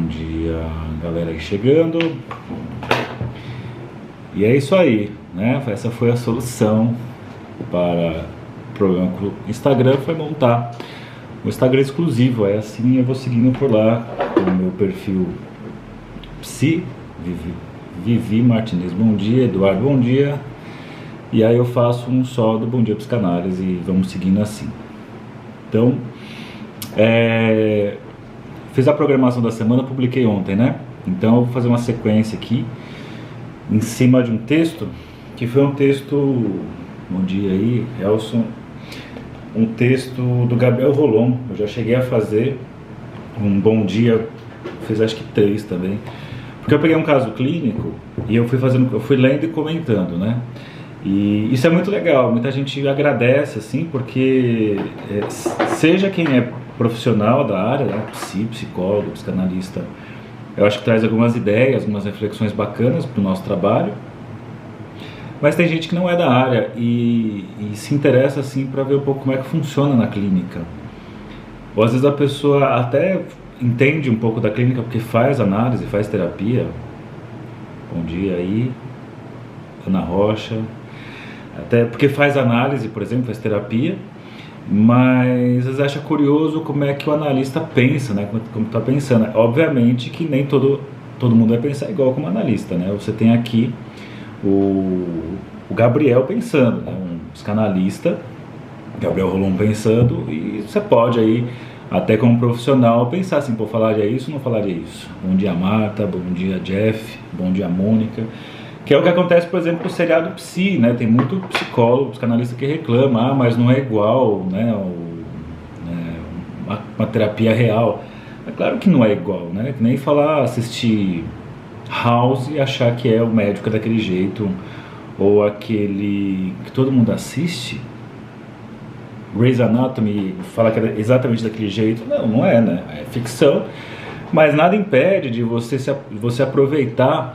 dia, galera aí chegando. E é isso aí, né? Essa foi a solução para o problema com o Instagram, foi montar o Instagram exclusivo. É assim, eu vou seguindo por lá o meu perfil Psi, Vivi Martinez, bom dia, Eduardo, bom dia. E aí eu faço um só do Bom Dia Psicanálise e vamos seguindo assim. Então, fiz a programação da semana, publiquei ontem, né? Então eu vou fazer uma sequência aqui em cima de um texto, que foi um texto, bom dia aí, Elson, um texto do Gabriel Rolon. Eu já cheguei a fazer um bom dia, fiz acho que 3 também, porque eu peguei um caso clínico e eu fui lendo e comentando, né? E isso é muito legal, muita gente agradece, assim, porque seja quem é profissional da área, né, psicólogo, psicanalista, eu acho que traz algumas ideias, algumas reflexões bacanas para o nosso trabalho, mas tem gente que não é da área e se interessa, assim, para ver um pouco como é que funciona na clínica. Ou às vezes a pessoa até entende um pouco da clínica porque faz análise, faz terapia. Bom dia aí, Ana Rocha. Até porque faz análise, por exemplo, faz terapia, mas às vezes acha curioso como é que o analista pensa, né? Como está pensando. Obviamente que nem todo mundo vai pensar igual como analista, né? Você tem aqui o Gabriel pensando, né? Um psicanalista, Gabriel Rolon pensando, e você pode aí, até como profissional, pensar assim, pô, falaria isso ou não falaria isso? Bom dia, Marta, bom dia, Jeff, bom dia, Mônica. Que é o que acontece, por exemplo, com o seriado Psi, né? Tem muito psicólogo, psicanalista que reclama, mas não é igual, né? Uma terapia real. É claro que não é igual, né? Que nem falar, assistir House e achar que é o médico daquele jeito, ou aquele que todo mundo assiste, Grey's Anatomy, fala que é exatamente daquele jeito. Não é, né? É ficção, mas nada impede de você aproveitar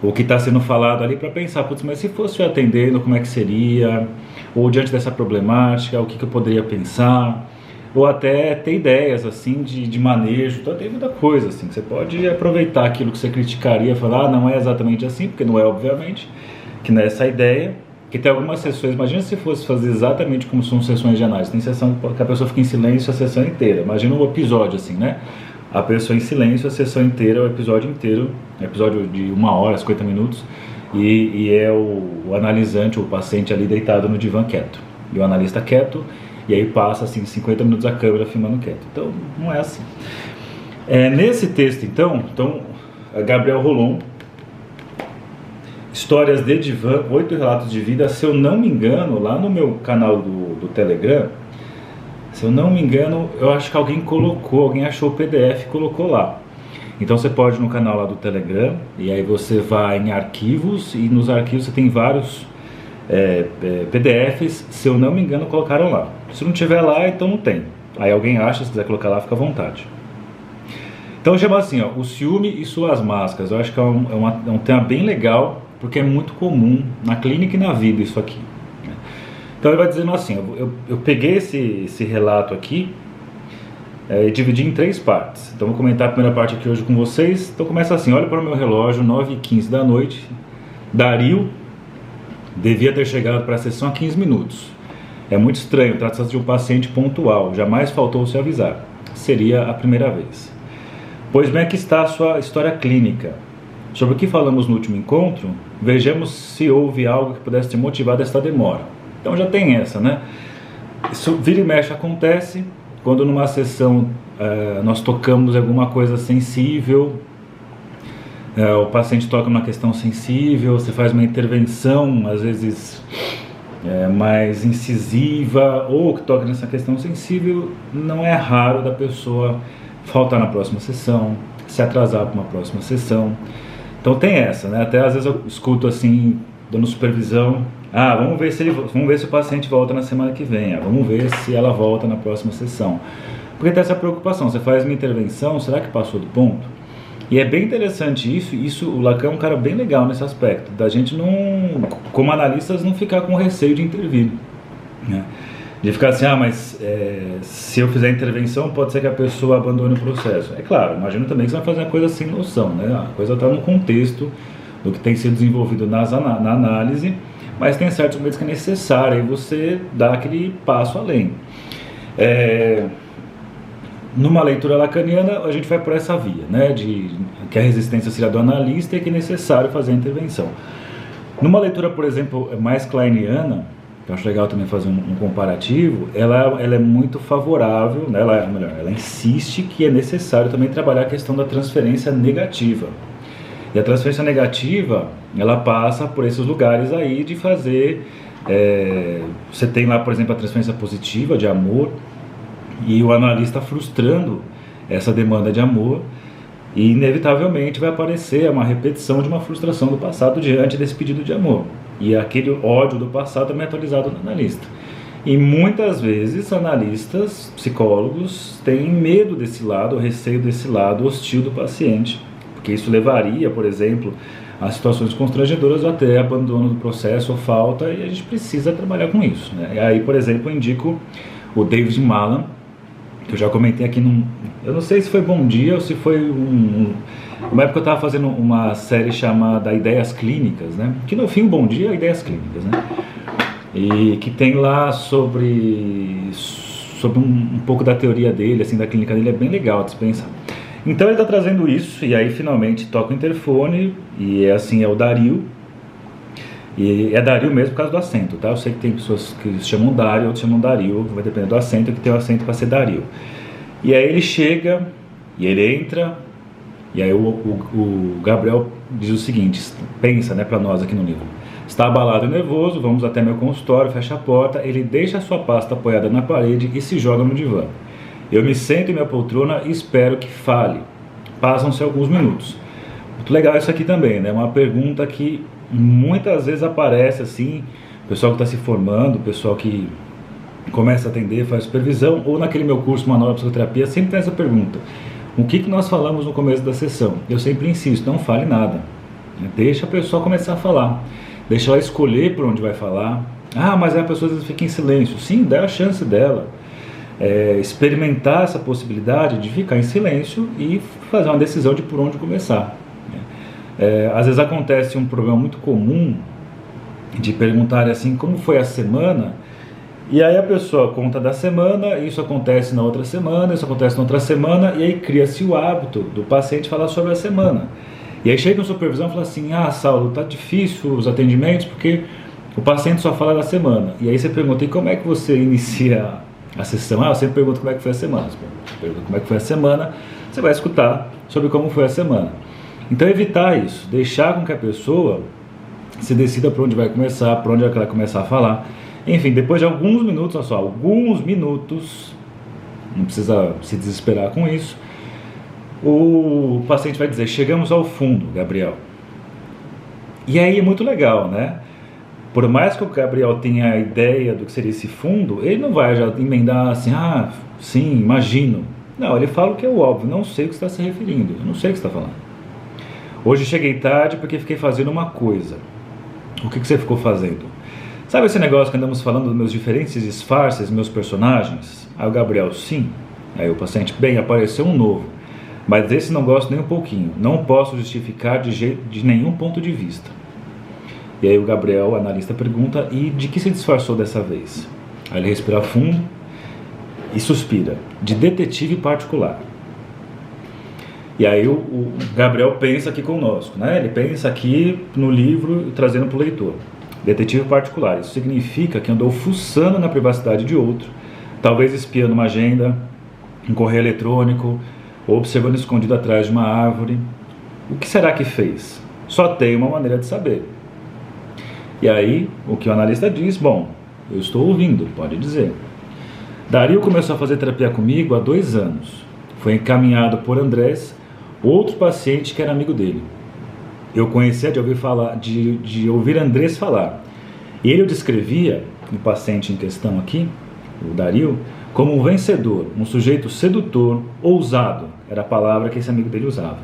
o que está sendo falado ali para pensar, putz, mas se fosse eu atendendo, como é que seria? Ou diante dessa problemática, o que eu poderia pensar? Ou até ter ideias, assim, de manejo. Então tem muita coisa, assim, que você pode aproveitar aquilo que você criticaria, falar, não é exatamente assim, porque não é, obviamente, que não é essa ideia. Que tem algumas sessões, imagina se fosse fazer exatamente como são sessões de análise. Tem sessão que a pessoa fica em silêncio a sessão inteira. Imagina um episódio, assim, né? A pessoa em silêncio, a sessão inteira, o episódio inteiro, episódio de 1 hora, 50 minutos, e é o analisante, o paciente ali deitado no divã quieto, e o analista quieto, e aí passa assim 50 minutos a câmera filmando quieto. Então, não é assim. Nesse texto, então, Gabriel Rolon, Histórias de Divã, 8 relatos de vida, se eu não me engano, lá no meu canal do Telegram, se eu não me engano, eu acho que alguém achou o PDF e colocou lá. Então você pode ir no canal lá do Telegram, e aí você vai em arquivos, e nos arquivos você tem vários PDFs, se eu não me engano, colocaram lá. Se não tiver lá, então não tem. Aí alguém acha, se quiser colocar lá, fica à vontade. Então chama assim, ó, o ciúme e suas máscaras. Eu acho que é um tema bem legal, porque é muito comum na clínica e na vida isso aqui. Então ele vai dizendo assim, eu peguei esse relato aqui e dividi em 3 partes. Então vou comentar a primeira parte aqui hoje com vocês. Então começa assim, olha para o meu relógio, 9h15 da noite, Dario devia ter chegado para a sessão há 15 minutos. É muito estranho, trata-se de um paciente pontual, jamais faltou se avisar. Seria a primeira vez. Pois bem, aqui está a sua história clínica. Sobre o que falamos no último encontro, vejamos se houve algo que pudesse te motivar desta demora. Então já tem essa, né? Isso vira e mexe acontece quando numa sessão nós tocamos alguma coisa sensível, o paciente toca numa questão sensível, você faz uma intervenção, às vezes mais incisiva, ou que toca nessa questão sensível, não é raro da pessoa faltar na próxima sessão, se atrasar para uma próxima sessão. Então tem essa, né? Até às vezes eu escuto assim, dando supervisão, vamos ver se o paciente volta na semana que vem, vamos ver se ela volta na próxima sessão. Porque tem essa preocupação, você faz uma intervenção, será que passou do ponto? E é bem interessante isso, o Lacan é um cara bem legal nesse aspecto, da gente não, como analistas, não ficar com receio de intervir, né? De ficar assim, mas se eu fizer intervenção, pode ser que a pessoa abandone o processo. É claro, imagino também que você vai fazer uma coisa sem noção, né? A coisa está no contexto do que tem sido desenvolvido na análise, mas tem certos momentos que é necessário, aí você dá aquele passo além. Numa leitura lacaniana, a gente vai por essa via, né? Que a resistência seria do analista e que é necessário fazer a intervenção. Numa leitura, por exemplo, mais kleiniana, que eu acho legal também fazer um comparativo, ela é muito favorável, né? Ela insiste que é necessário também trabalhar a questão da transferência negativa. E a transferência negativa, ela passa por esses lugares aí de fazer... você tem lá, por exemplo, a transferência positiva de amor, e o analista frustrando essa demanda de amor, e inevitavelmente vai aparecer uma repetição de uma frustração do passado diante desse pedido de amor. E aquele ódio do passado também é atualizado no analista. E muitas vezes analistas, psicólogos, têm medo desse lado, receio desse lado hostil do paciente, porque isso levaria, por exemplo, a situações constrangedoras ou até abandono do processo ou falta, e a gente precisa trabalhar com isso, né? E aí, por exemplo, eu indico o David Malan, que eu já comentei aqui eu não sei se foi Bom Dia ou se foi uma época eu estava fazendo uma série chamada Ideias Clínicas, né? Que no fim, Bom Dia é Ideias Clínicas, né? E que tem lá sobre um pouco da teoria dele, assim, da clínica dele, é bem legal de se pensar. Então ele está trazendo isso, e aí finalmente toca o interfone, e é o Dario, e é Dario mesmo por causa do acento, tá? Eu sei que tem pessoas que chamam Dario, outros chamam Dario, vai depender do acento, que tem o acento para ser Dario. E aí ele chega, e ele entra, e aí o Gabriel diz o seguinte, pensa, né, para nós aqui no livro: está abalado e nervoso, vamos até meu consultório, fecha a porta, ele deixa a sua pasta apoiada na parede e se joga no divã. Eu me sento em minha poltrona e espero que fale. Passam-se alguns minutos. Muito legal isso aqui também, né? Uma pergunta que muitas vezes aparece assim, o pessoal que está se formando, o pessoal que começa a atender, faz supervisão, ou naquele meu curso Manual de Psicoterapia, sempre tem essa pergunta: o que nós falamos no começo da sessão? Eu sempre insisto, não fale nada. Deixa a pessoa começar a falar. Deixa ela escolher por onde vai falar. Mas a pessoa às vezes fica em silêncio. Sim, dá a chance dela. Experimentar essa possibilidade de ficar em silêncio e fazer uma decisão de por onde começar. Às vezes acontece um problema muito comum de perguntar assim, como foi a semana? E aí a pessoa conta da semana, isso acontece na outra semana, isso acontece na outra semana, e aí cria-se o hábito do paciente falar sobre a semana. E aí chega no supervisão e fala assim: Saulo, tá difícil os atendimentos porque o paciente só fala da semana. E aí você pergunta: e como é que você inicia a sessão? Eu sempre pergunto como é que foi a semana. Você pergunta como é que foi a semana, você vai escutar sobre como foi a semana. Então evitar isso, deixar com que a pessoa se decida por onde vai começar, por onde ela vai começar a falar. Enfim, depois de alguns minutos, olha só, alguns minutos, não precisa se desesperar com isso, o paciente vai dizer: chegamos ao fundo, Gabriel. E aí é muito legal, né? Por mais que o Gabriel tenha a ideia do que seria esse fundo, ele não vai já emendar assim: sim, imagino. Não, ele fala o que é o óbvio: não sei o que você está se referindo, eu não sei o que você está falando. Hoje cheguei tarde porque fiquei fazendo uma coisa. O que você ficou fazendo? Sabe esse negócio que andamos falando dos meus diferentes disfarces, meus personagens? Aí o Gabriel: sim. Aí o paciente: bem, apareceu um novo, mas esse não gosto nem um pouquinho, não posso justificar de nenhum ponto de vista. E aí o Gabriel, o analista, pergunta: e de que se disfarçou dessa vez? Aí ele respira fundo e suspira: de detetive particular. E aí o Gabriel pensa aqui conosco, né? Ele pensa aqui no livro, trazendo para o leitor: detetive particular. Isso significa que andou fuçando na privacidade de outro, talvez espiando uma agenda, um correio eletrônico, ou observando escondido atrás de uma árvore. O que será que fez? Só tem uma maneira de saber. E aí, o que o analista diz: bom, eu estou ouvindo, pode dizer. Dario começou a fazer terapia comigo há 2 anos. Foi encaminhado por Andrés, outro paciente que era amigo dele. Eu conhecia de ouvir Andrés falar. E ele o descrevia, o paciente em questão aqui, o Dario, como um vencedor, um sujeito sedutor, ousado, era a palavra que esse amigo dele usava.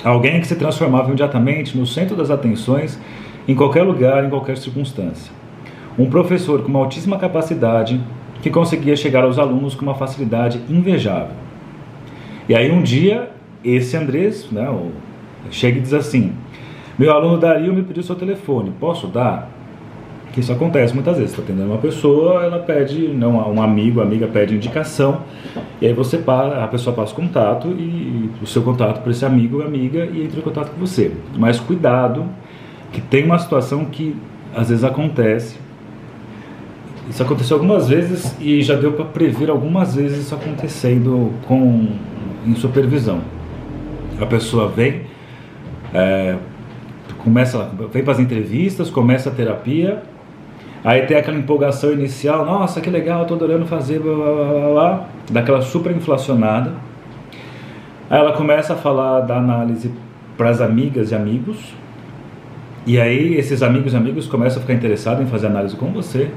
Alguém que se transformava imediatamente no centro das atenções, em qualquer lugar, em qualquer circunstância. Um professor com uma altíssima capacidade que conseguia chegar aos alunos com uma facilidade invejável. E aí um dia, esse Andrés, né, chega e diz assim: meu aluno Dario me pediu seu telefone, posso dar? Que isso acontece muitas vezes, está atendendo uma pessoa, ela pede, não, um amigo, a amiga pede indicação, e aí você a pessoa passa o contato, e o seu contato para esse amigo ou amiga, e entra em contato com você. Mas cuidado, que tem uma situação que às vezes acontece. Isso aconteceu algumas vezes e já deu para prever algumas vezes isso acontecendo em supervisão. A pessoa vem, vem para as entrevistas, começa a terapia, aí tem aquela empolgação inicial, nossa, que legal, estou adorando fazer, blá, blá, blá, blá, daquela super inflacionada. Aí ela começa a falar da análise para as amigas e amigos, e aí esses amigos e amigos começam a ficar interessados em fazer análise com você.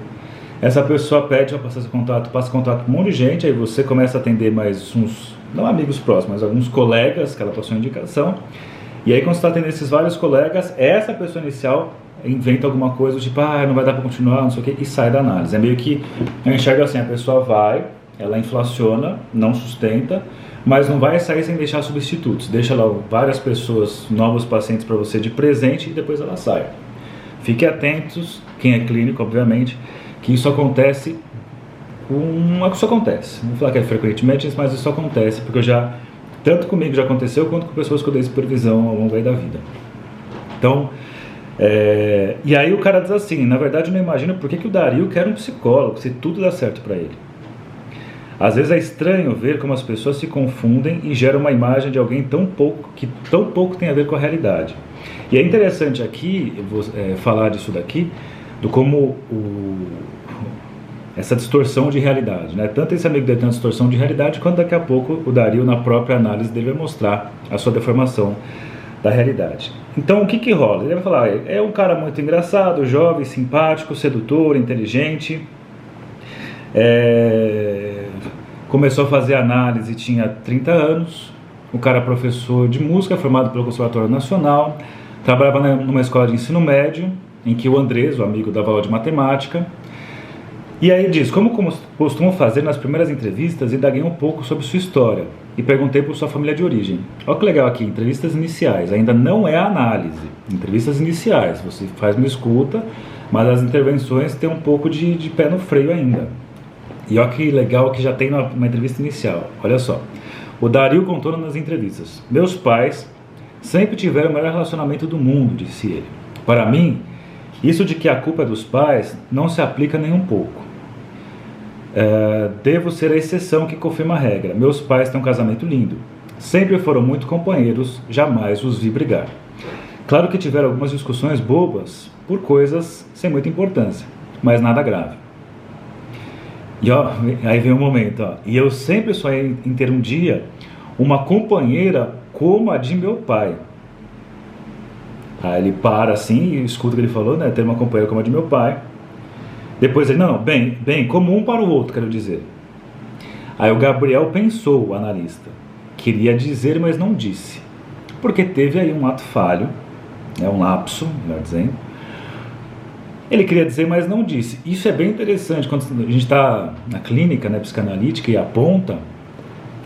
Essa pessoa pede para passar contato, passa contato com um monte de gente, aí você começa a atender mais uns, não amigos próximos, mas alguns colegas que ela passou indicação. E aí quando você está atendendo esses vários colegas, essa pessoa inicial inventa alguma coisa, tipo, não vai dar para continuar, não sei o que, e sai da análise. É meio que, eu enxergo assim, a pessoa vai, ela inflaciona, não sustenta, mas não vai sair sem deixar substitutos. Deixa lá várias pessoas, novos pacientes para você de presente e depois ela sai. Fiquem atentos, quem é clínico, obviamente, que isso acontece isso acontece. Não vou falar que é frequentemente, mas isso acontece, porque tanto comigo já aconteceu, quanto com pessoas que eu dei supervisão ao longo da vida. Então, e aí o cara diz assim, na verdade eu não imagino por que o Dario quer um psicólogo, se tudo dá certo para ele. Às vezes é estranho ver como as pessoas se confundem e geram uma imagem de alguém que tão pouco tem a ver com a realidade. E é interessante aqui, falar disso daqui, do como essa distorção de realidade, né? Tanto esse amigo dele tem uma distorção de realidade, quanto daqui a pouco o Dario, na própria análise dele, vai mostrar a sua deformação da realidade. Então o que rola? Ele vai falar, é um cara muito engraçado, jovem, simpático, sedutor, inteligente, começou a fazer análise, tinha 30 anos, o cara é professor de música, formado pelo Conservatório Nacional, trabalhava numa escola de ensino médio, em que o Andrés, o amigo, dava aula de matemática. E aí diz, como costumo fazer nas primeiras entrevistas, indaguei um pouco sobre sua história e perguntei por sua família de origem. Olha que legal aqui, entrevistas iniciais, ainda não é a análise, entrevistas iniciais, você faz uma escuta, mas as intervenções têm um pouco de pé no freio ainda. E olha que legal que já tem uma entrevista inicial, olha só. O Dario contou nas entrevistas, meus pais sempre tiveram o melhor relacionamento do mundo, disse ele. Para mim, isso de que a culpa é dos pais não se aplica nem um pouco. Devo ser a exceção que confirma a regra. Meus pais têm um casamento lindo. Sempre foram muito companheiros, jamais os vi brigar. Claro que tiveram algumas discussões bobas por coisas sem muita importância, mas nada grave. E aí vem um momento, e eu sempre sonhei em ter um dia uma companheira como a de meu pai. Aí ele para assim e escuta o que ele falou, né? Ter uma companheira como a de meu pai. Depois ele, não, bem, como um para o outro, quero dizer. Aí o Gabriel pensou, o analista. Queria dizer, mas não disse. Porque teve aí um ato falho, um lapso, melhor dizendo. Ele queria dizer, mas não disse. Isso é bem interessante, quando a gente está na clínica, né, psicanalítica, e aponta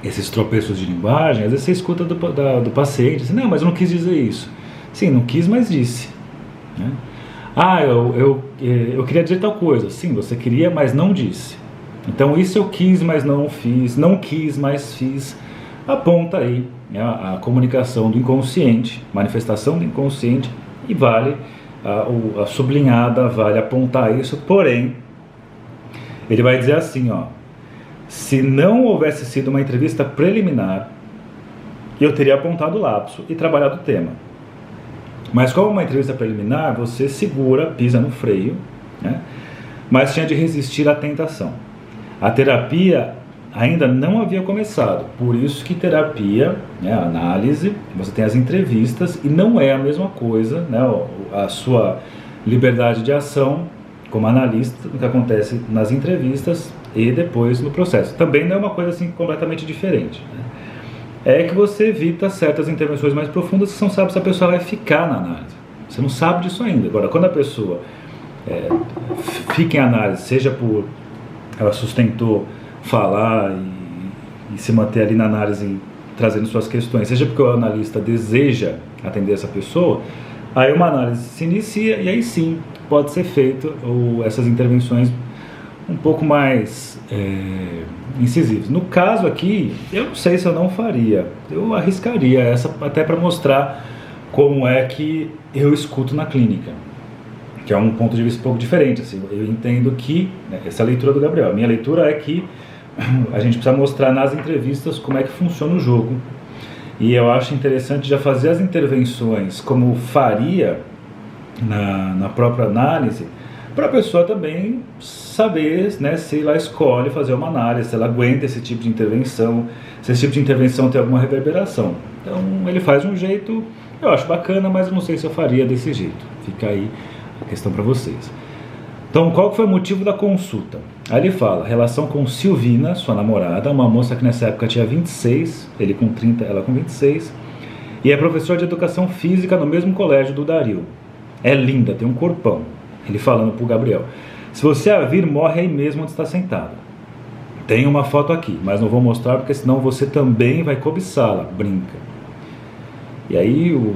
esses tropeços de linguagem, às vezes você escuta do paciente, assim, não, mas eu não quis dizer isso. Sim, não quis, mas disse. Né? Eu queria dizer tal coisa. Sim, você queria, mas não disse. Então, isso eu quis, mas não fiz. Não quis, mas fiz. Aponta aí, né, a comunicação do inconsciente, manifestação do inconsciente, e vale a sublinhada, vale apontar isso. Porém, ele vai dizer assim, se não houvesse sido uma entrevista preliminar, eu teria apontado o lapso e trabalhado o tema. Mas como uma entrevista preliminar, você segura, pisa no freio, né? Mas tinha de resistir à tentação. A terapia ainda não havia começado, por isso que terapia, né, a análise, você tem as entrevistas e não é a mesma coisa, né, a sua liberdade de ação como analista, o que acontece nas entrevistas e depois no processo. Também não é uma coisa assim completamente diferente, né? É que você evita certas intervenções mais profundas que você não sabe se a pessoa vai ficar na análise. Você não sabe disso ainda. Agora, quando a pessoa fica em análise, seja por ela sustentou falar e se manter ali na análise, trazendo suas questões, seja porque o analista deseja atender essa pessoa, aí uma análise se inicia e aí sim pode ser feito essas intervenções um pouco mais incisivas. No caso aqui, eu não sei se eu não faria, eu arriscaria essa até para mostrar como é que eu escuto na clínica, que é um ponto de vista um pouco diferente. Assim, eu entendo que, essa é a leitura do Gabriel, a minha leitura é que a gente precisa mostrar nas entrevistas como é que funciona o jogo, e eu acho interessante já fazer as intervenções como faria na própria análise, para a pessoa também saber, né, se ela escolhe fazer uma análise, se ela aguenta esse tipo de intervenção, se esse tipo de intervenção tem alguma reverberação. Então ele faz de um jeito, eu acho bacana, mas eu não sei se eu faria desse jeito. Fica aí a questão para vocês. Então, qual foi o motivo da consulta? Aí ele fala, relação com Silvina, sua namorada, uma moça que nessa época tinha 26, ele com 30, ela com 26, e é professor de educação física no mesmo colégio do Dario. É linda, tem um corpão. Ele falando pro Gabriel, se você a vir, morre aí mesmo onde está sentada. Tem uma foto aqui, mas não vou mostrar porque senão você também vai cobiçá-la, brinca. E aí o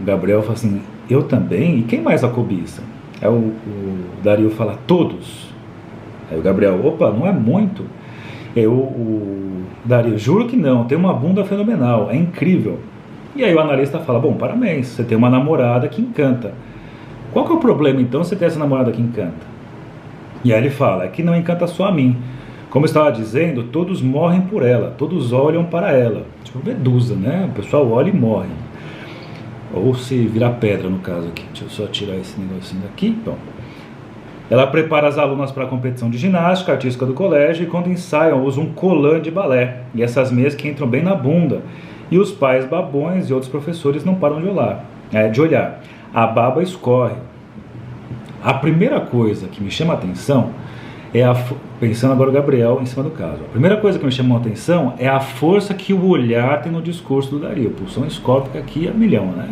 Gabriel fala assim, eu também? E quem mais a cobiça? Aí o Dario fala, todos. Aí o Gabriel, opa, não é muito. Aí o Dario, juro que não, tem uma bunda fenomenal, é incrível. E aí o analista fala, bom, parabéns, você tem uma namorada que encanta. Qual que é o problema então você ter essa namorada que encanta? E aí ele fala, é que não encanta só a mim. Como eu estava dizendo, todos morrem por ela, todos olham para ela. Tipo Medusa, né? O pessoal olha e morre. Ou se virar pedra no caso aqui. Deixa eu só tirar esse negocinho daqui. Bom. Ela prepara as alunas para a competição de ginástica artística do colégio e quando ensaiam usa um colã de balé. E essas meias que entram bem na bunda. E os pais babões e outros professores não param de olhar. A baba escorre. A primeira coisa que me chama a atenção é pensando agora o Gabriel em cima do caso. A primeira coisa que me chamou a atenção é a força que o olhar tem no discurso do Dario. Pulsão escópica aqui a milhão, né?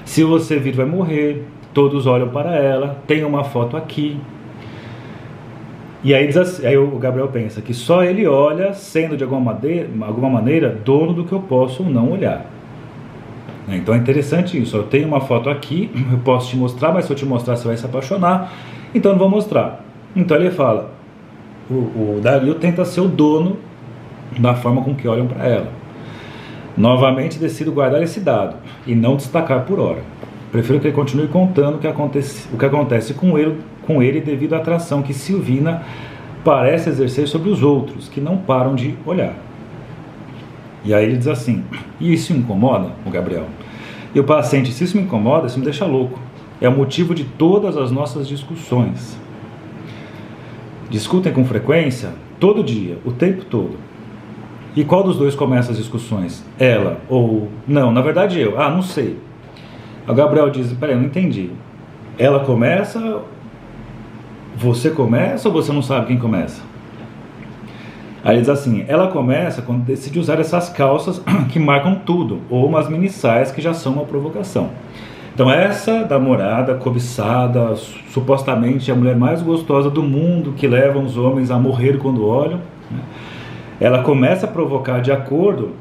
Se você vir, vai morrer. Todos olham para ela. Tem uma foto aqui. E aí, aí o Gabriel pensa que só ele olha, sendo de alguma maneira dono do que eu posso ou não olhar. Então é interessante isso, eu tenho uma foto aqui, eu posso te mostrar, mas se eu te mostrar você vai se apaixonar, então eu não vou mostrar. Então ele fala, o Dario tenta ser o dono da forma com que olham para ela. Novamente decido guardar esse dado e não destacar por hora. Prefiro que ele continue contando o que acontece com ele devido à atração que Silvina parece exercer sobre os outros, que não param de olhar. E aí ele diz assim, e isso incomoda o Gabriel? E o paciente, se isso me incomoda, isso me deixa louco. É o motivo de todas as nossas discussões. Discutem com frequência? Todo dia, o tempo todo. E qual dos dois começa as discussões? Ela ou... Não, na verdade eu. Ah, não sei. O Gabriel diz, peraí, eu não entendi. Ela começa, você começa ou você não sabe quem começa? Aí ele diz assim, ela começa quando decide usar essas calças que marcam tudo, ou umas mini saias que já são uma provocação. Então essa namorada cobiçada, supostamente a mulher mais gostosa do mundo, que leva os homens a morrer quando olham, né? Ela começa a provocar de acordo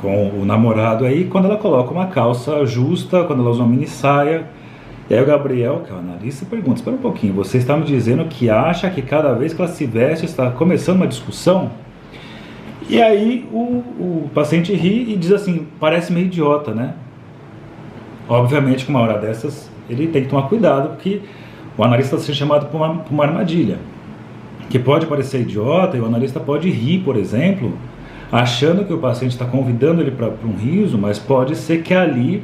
com o namorado aí, quando ela coloca uma calça justa, quando ela usa uma mini saia. E aí o Gabriel, que é o analista, pergunta, espera um pouquinho, você está me dizendo que acha que cada vez que ela se veste está começando uma discussão? E aí o paciente ri e diz assim, parece meio idiota, né? Obviamente que uma hora dessas ele tem que tomar cuidado, porque o analista está sendo chamado para uma armadilha, que pode parecer idiota, e o analista pode rir, por exemplo, achando que o paciente está convidando ele para um riso, mas pode ser que ali,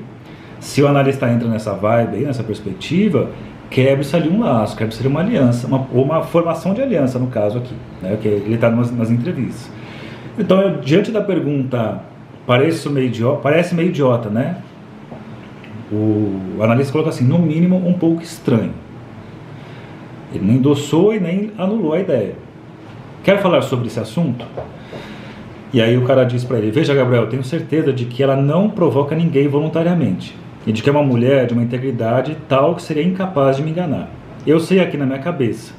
se o analista entra nessa vibe, aí, nessa perspectiva, quebre-se ali um laço, quebre-se ali uma aliança, ou uma formação de aliança, no caso aqui, né, que ele está nas entrevistas. Então, diante da pergunta, parece meio idiota, né? O analista coloca assim, no mínimo um pouco estranho. Ele nem endossou e nem anulou a ideia. Quer falar sobre esse assunto? E aí o cara diz para ele, veja Gabriel, tenho certeza de que ela não provoca ninguém voluntariamente. E de que é uma mulher de uma integridade tal que seria incapaz de me enganar. Eu sei aqui na minha cabeça.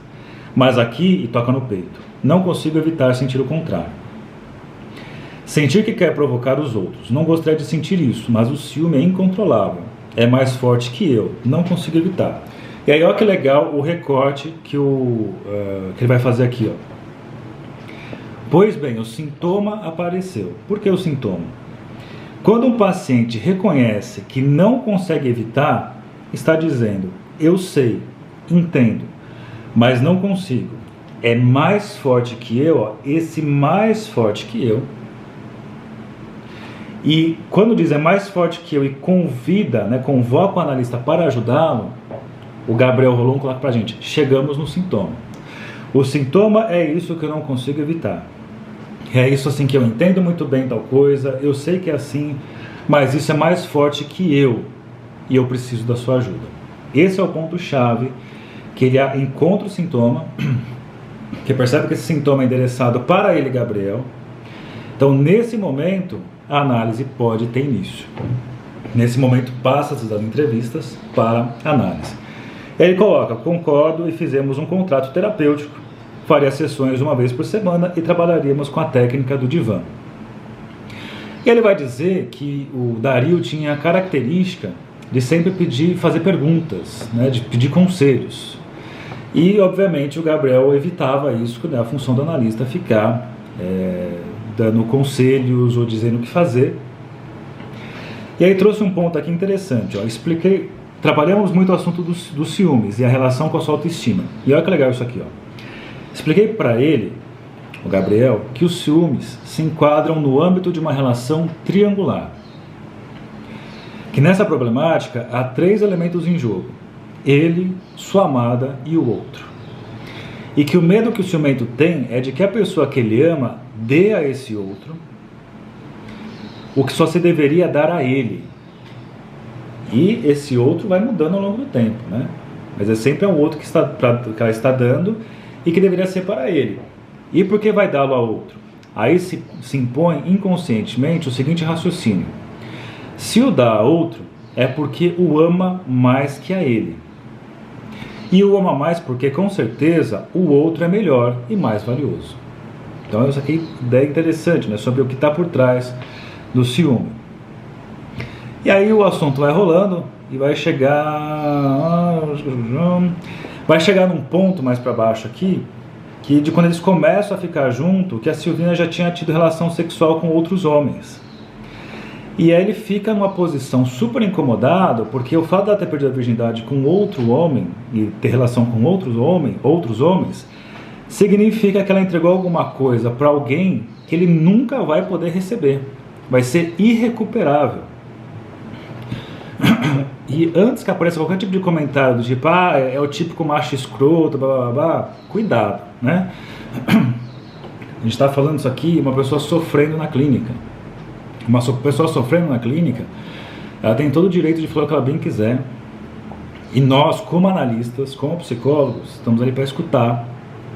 mas aqui e toca no peito. Não consigo evitar sentir o contrário. Sentir que quer provocar os outros. Não gostaria de sentir isso, mas o ciúme é incontrolável. É mais forte que eu. Não consigo evitar. E aí, olha que legal o recorte que ele vai fazer aqui, ó. Pois bem, o sintoma apareceu. Por que o sintoma? Quando um paciente reconhece que não consegue evitar, está dizendo, eu sei, entendo, mas não consigo. É mais forte que eu, ó, esse mais forte que eu. E quando diz é mais forte que eu e convida, né, convoca o analista para ajudá-lo, o Gabriel Rolon coloca pra gente, chegamos no sintoma. O sintoma é isso que eu não consigo evitar. É isso assim que eu entendo muito bem tal coisa, eu sei que é assim, mas isso é mais forte que eu, e eu preciso da sua ajuda. Esse é o ponto-chave, que ele encontra o sintoma, que percebe que esse sintoma é endereçado para ele, Gabriel. Então, nesse momento, a análise pode ter início. Nesse momento, passa-se das entrevistas para análise. Ele coloca, concordo e fizemos um contrato terapêutico, faria sessões uma vez por semana e trabalharíamos com a técnica do divã. E ele vai dizer que o Dario tinha a característica de sempre fazer perguntas, né, de pedir conselhos. E, obviamente, o Gabriel evitava isso, né, a função do analista ficar dando conselhos ou dizendo o que fazer. E aí trouxe um ponto aqui interessante, ó, trabalhamos muito o assunto dos ciúmes e a relação com a sua autoestima. E olha que legal isso aqui, ó. Expliquei para ele, o Gabriel, que os ciúmes se enquadram no âmbito de uma relação triangular. Que nessa problemática há 3 elementos em jogo: ele, sua amada e o outro. E que o medo que o ciumento tem é de que a pessoa que ele ama dê a esse outro o que só se deveria dar a ele. E esse outro vai mudando ao longo do tempo, né? Mas é sempre um outro que ela está dando e que deveria ser para ele. E por que vai dá-lo ao outro? Aí se impõe inconscientemente o seguinte raciocínio: se o dá a outro, é porque o ama mais que a ele. E o ama mais porque, com certeza, o outro é melhor e mais valioso. Então, essa aqui é ideia interessante, né, sobre o que está por trás do ciúme. E aí o assunto vai rolando e vai chegar num ponto mais para baixo aqui, que de quando eles começam a ficar junto, que a Silvina já tinha tido relação sexual com outros homens. E aí ele fica numa posição super incomodado, porque o fato de ela ter perdido a virgindade com outro homem e ter relação com outros homens, significa que ela entregou alguma coisa para alguém que ele nunca vai poder receber. Vai ser irrecuperável. E antes que apareça qualquer tipo de comentário do tipo, é o típico macho escroto, blá blá blá, cuidado, né? A gente está falando isso aqui, uma pessoa sofrendo na clínica. Uma pessoa sofrendo na clínica, ela tem todo o direito de falar o que ela bem quiser. E nós, como analistas, como psicólogos, estamos ali para escutar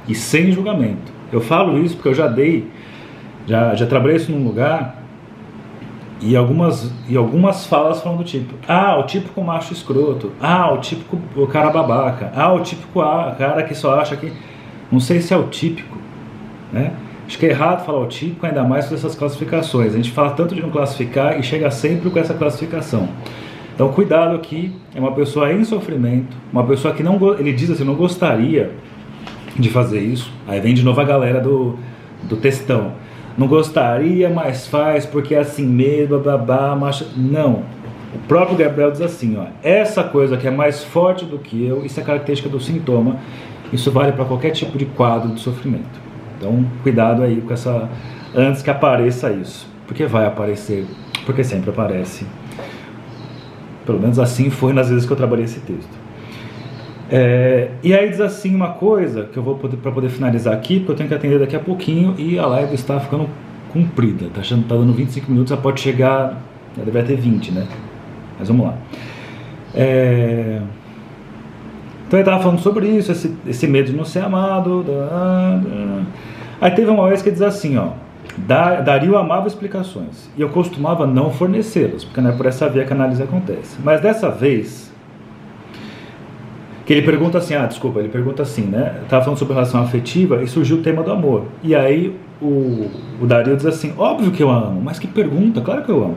e sem julgamento. Eu falo isso porque eu já trabalhei isso num lugar e algumas falas falam do tipo, o típico macho escroto, o típico o cara babaca, o típico cara que só acha que... Não sei se é o típico, né? Acho que é errado falar o típico, ainda mais com essas classificações. A gente fala tanto de não classificar e chega sempre com essa classificação. Então, cuidado aqui, é uma pessoa em sofrimento, uma pessoa que não... Ele diz assim, não gostaria de fazer isso. Aí vem de novo a galera do textão. Não gostaria, mas faz, porque é assim mesmo, babá, macho... Não. O próprio Gabriel diz assim, ó, essa coisa que é mais forte do que eu, isso é característica do sintoma, isso vale para qualquer tipo de quadro de sofrimento. Então, cuidado aí com essa... antes que apareça isso. Porque vai aparecer, porque sempre aparece. Pelo menos assim foi nas vezes que eu trabalhei esse texto. E aí diz assim uma coisa, que eu vou para poder finalizar aqui, porque eu tenho que atender daqui a pouquinho e a live está ficando comprida. Tá dando 25 minutos, já pode chegar... Já deve ter 20, né? Mas vamos lá. Então ele estava falando sobre isso, esse medo de não ser amado. Aí teve uma vez que ele diz assim, ó, Dario amava explicações, e eu costumava não fornecê-las, porque não é por essa via que a análise acontece. Mas dessa vez, Que ele pergunta assim, ele pergunta assim, né? Estava falando sobre relação afetiva e surgiu o tema do amor. E aí o Dario diz assim, óbvio que eu amo, mas que pergunta, claro que eu amo.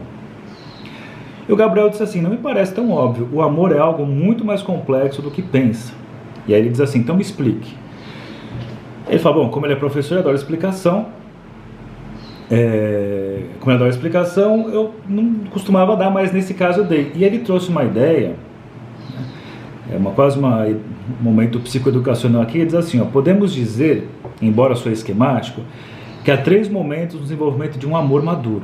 E o Gabriel disse assim, não me parece tão óbvio, o amor é algo muito mais complexo do que pensa. E aí ele diz assim, então me explique. Ele fala, bom, como ele é professor, ele adora explicação. Como ele adora explicação, eu não costumava dar, mas nesse caso eu dei. E ele trouxe uma ideia, quase um momento psicoeducacional aqui, ele diz assim, podemos dizer, embora sou esquemático, que há 3 momentos no desenvolvimento de um amor maduro.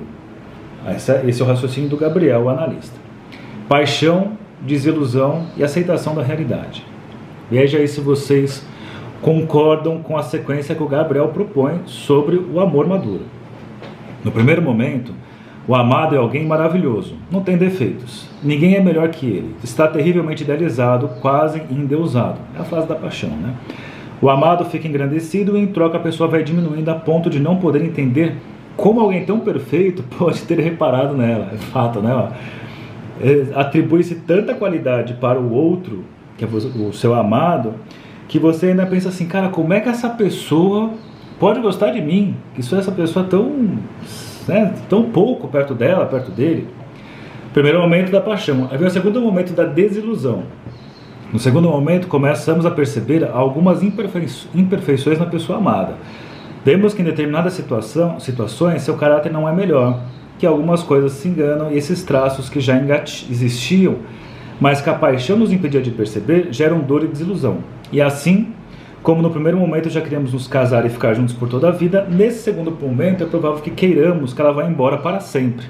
Esse é o raciocínio do Gabriel, o analista. Paixão, desilusão e aceitação da realidade. Veja aí se vocês concordam com a sequência que o Gabriel propõe sobre o amor maduro. No primeiro momento, o amado é alguém maravilhoso, não tem defeitos, ninguém é melhor que ele, está terrivelmente idealizado, quase endeusado. É a fase da paixão, né? O amado fica engrandecido e em troca a pessoa vai diminuindo a ponto de não poder entender como alguém tão perfeito pode ter reparado nela. É fato, né? Atribui-se tanta qualidade para o outro, que é o seu amado, que você ainda pensa assim, cara, como é que essa pessoa pode gostar de mim? Que sou essa pessoa tão pouco perto dela, perto dele. Primeiro momento da paixão. Aí vem o segundo momento da desilusão. No segundo momento começamos a perceber algumas imperfeições na pessoa amada. Vemos que em determinadas situações seu caráter não é melhor, que algumas coisas se enganam e esses traços que já existiam, mas que a paixão nos impedia de perceber, geram dor e desilusão. E assim, como no primeiro momento já queríamos nos casar e ficar juntos por toda a vida, nesse segundo momento é provável que queiramos que ela vá embora para sempre.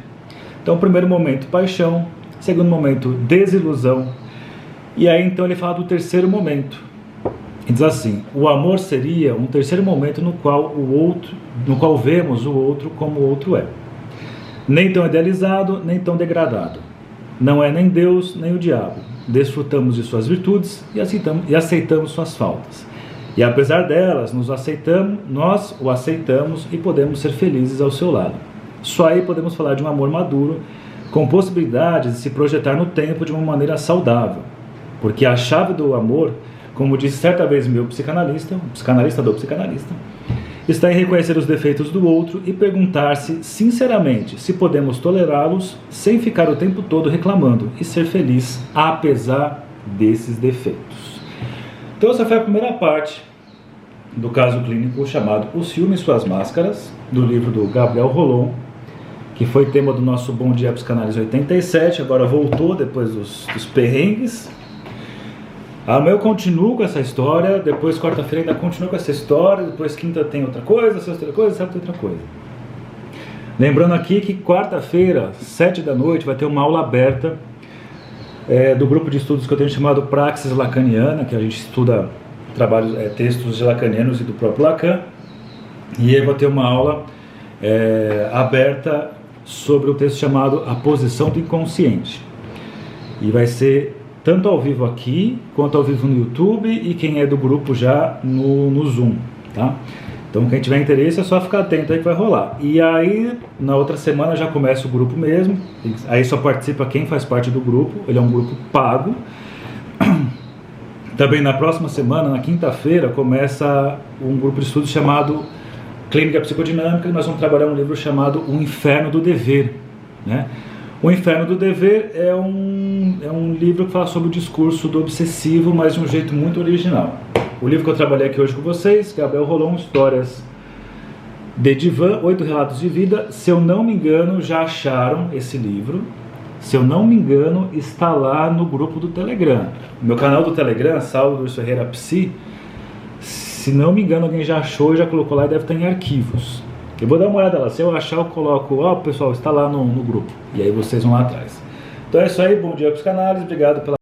Então, primeiro momento, paixão. Segundo momento, desilusão. E aí, então, ele fala do terceiro momento. E diz assim, o amor seria um terceiro momento no qual vemos o outro como o outro é. Nem tão idealizado, nem tão degradado. Não é nem Deus, nem o diabo. Desfrutamos de suas virtudes e aceitamos suas faltas. E apesar delas, nós o aceitamos e podemos ser felizes ao seu lado. Só aí podemos falar de um amor maduro, com possibilidades de se projetar no tempo de uma maneira saudável. Porque a chave do amor, como disse certa vez meu psicanalista, o psicanalista do psicanalista, está em reconhecer os defeitos do outro e perguntar-se sinceramente se podemos tolerá-los sem ficar o tempo todo reclamando e ser feliz apesar desses defeitos. Então essa foi a primeira parte do caso clínico chamado O Ciúme e Suas Máscaras, do livro do Gabriel Rolon, que foi tema do nosso Bom Dia Psicanálise 87, agora voltou depois dos perrengues. Amanhã eu continuo com essa história, depois quarta-feira ainda continuo com essa história, depois quinta tem outra coisa, sexta outra coisa, sábado outra coisa. Lembrando aqui que quarta-feira, 7 da noite, vai ter uma aula aberta do grupo de estudos que eu tenho chamado Praxis Lacaniana, que a gente estuda textos de lacanianos e do próprio Lacan. E aí vai ter uma aula aberta sobre o texto chamado A Posição do Inconsciente. E vai ser tanto ao vivo aqui, quanto ao vivo no YouTube, e quem é do grupo já no Zoom, tá? Então quem tiver interesse é só ficar atento aí que vai rolar. E aí, na outra semana já começa o grupo mesmo, aí só participa quem faz parte do grupo, ele é um grupo pago. Também na próxima semana, na quinta-feira, começa um grupo de estudos chamado Clínica Psicodinâmica, e nós vamos trabalhar um livro chamado O Inferno do Dever, né? O Inferno do Dever é um livro que fala sobre o discurso do obsessivo, mas de um jeito muito original. O livro que eu trabalhei aqui hoje com vocês, Gabriel Rolon, Histórias de Divã, 8 Relatos de Vida. Se eu não me engano, já acharam esse livro. Se eu não me engano, está lá no grupo do Telegram. No meu canal do Telegram, Saulo Luiz Ferreira Psi, se não me engano, alguém já achou e já colocou lá e deve estar em arquivos. Eu vou dar uma olhada lá, se eu achar eu coloco, pessoal, está lá no grupo, e aí vocês vão lá atrás. Então é isso aí, bom dia psicanálise, obrigado pela